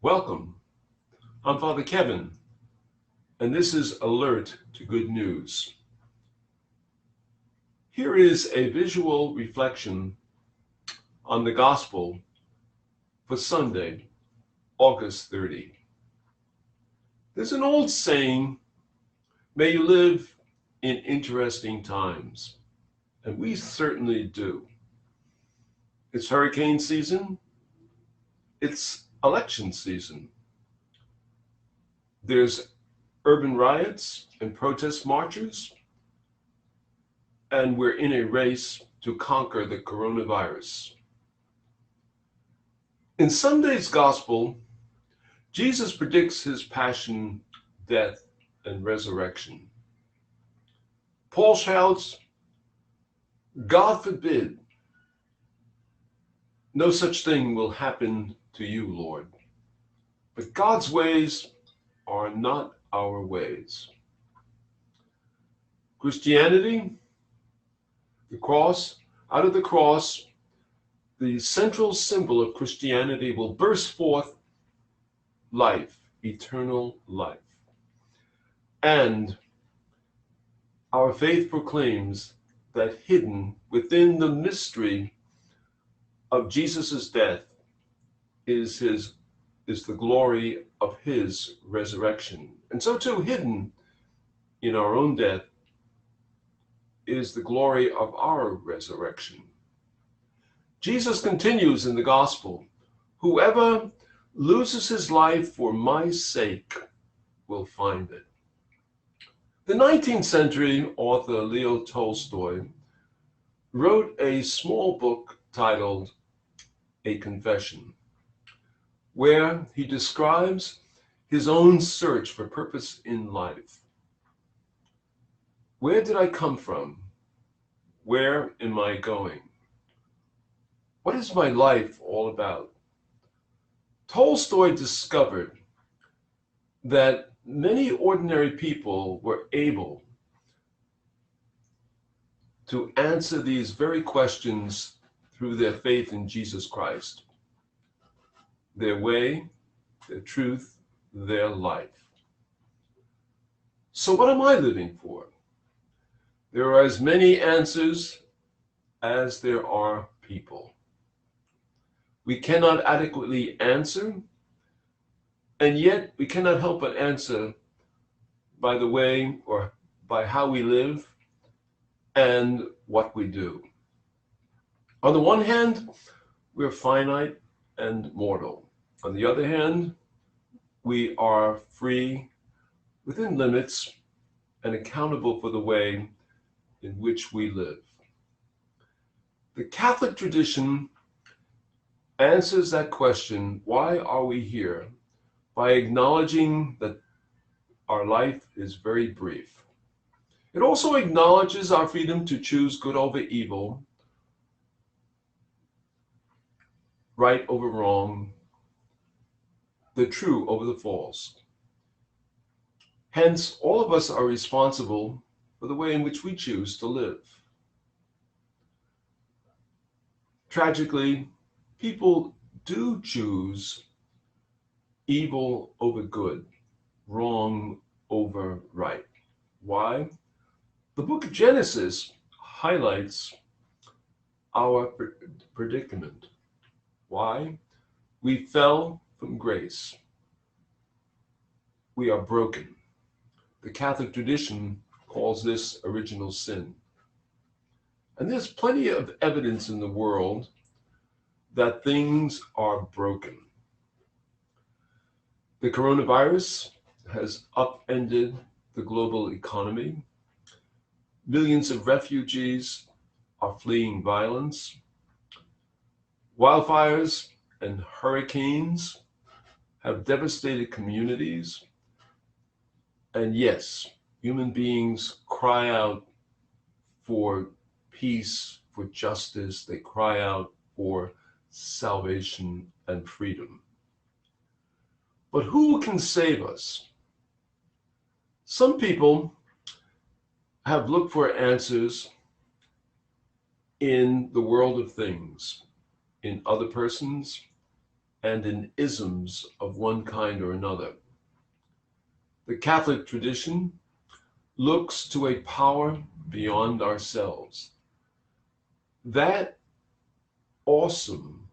Welcome. I'm Father Kevin, and this is Alert to Good News. Here is a visual reflection on the Gospel for Sunday, August 30. There's an old saying, may you live in interesting times, and we certainly do. It's hurricane season, it's election season. There's urban riots and protest marches, and we're in a race to conquer the coronavirus. In Sunday's Gospel, Jesus predicts his passion, death, and resurrection. Paul shouts, God forbid, no such thing will happen to you, Lord. But God's ways are not our ways. Christianity, the cross, out of the cross, the central symbol of Christianity will burst forth life, eternal life. And our faith proclaims that hidden within the mystery of Jesus' death is the glory of his resurrection. And so too, hidden in our own death is the glory of our resurrection. Jesus continues in the gospel, whoever loses his life for my sake will find it. The 19th century author Leo Tolstoy wrote a small book titled A Confession, where he describes his own search for purpose in life. Where did I come from? Where am I going? What is my life all about? Tolstoy discovered that many ordinary people were able to answer these very questions through their faith in Jesus Christ. Their way, their truth, their life. So what am I living for? There are as many answers as there are people. We cannot adequately answer, and yet we cannot help but answer by the way or by how we live and what we do. On the one hand, we're finite and mortal. On the other hand, we are free within limits and accountable for the way in which we live. The Catholic tradition answers that question, why are we here, by acknowledging that our life is very brief. It also acknowledges our freedom to choose good over evil, right over wrong, the true over the false. Hence, all of us are responsible for the way in which we choose to live. Tragically, people do choose evil over good, wrong over right. Why? The book of Genesis highlights our predicament. Why? We fell from grace. We are broken. The Catholic tradition calls this original sin. And there's plenty of evidence in the world that things are broken. The coronavirus has upended the global economy. Millions of refugees are fleeing violence. Wildfires and hurricanes have devastated communities. And yes, human beings cry out for peace, for justice. They cry out for salvation and freedom. But who can save us? Some people have looked for answers in the world of things, in other persons, and in isms of one kind or another. The Catholic tradition looks to a power beyond ourselves. That awesome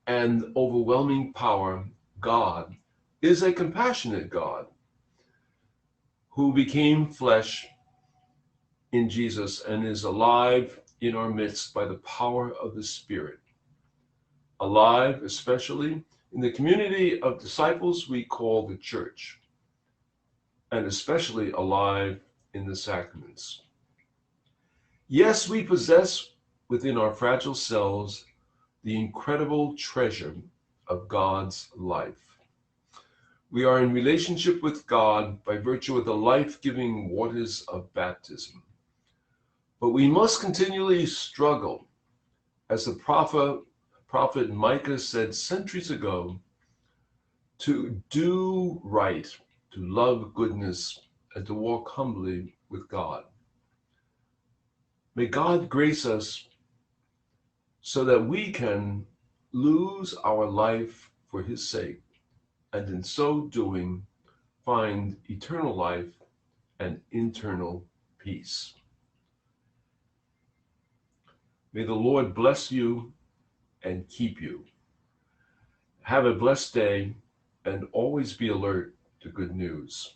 and overwhelming power, God, is a compassionate God who became flesh in Jesus and is alive in our midst by the power of the Spirit. Alive, especially in the community of disciples we call the church, and especially alive in the sacraments. Yes, we possess within our fragile selves the incredible treasure of God's life. We are in relationship with God by virtue of the life-giving waters of baptism. But we must continually struggle, as the prophet Micah said centuries ago, to do right, to love goodness, and to walk humbly with God. May God grace us so that we can lose our life for his sake, and in so doing, find eternal life and internal peace. May the Lord bless you and keep you. Have a blessed day and always be alert to good news.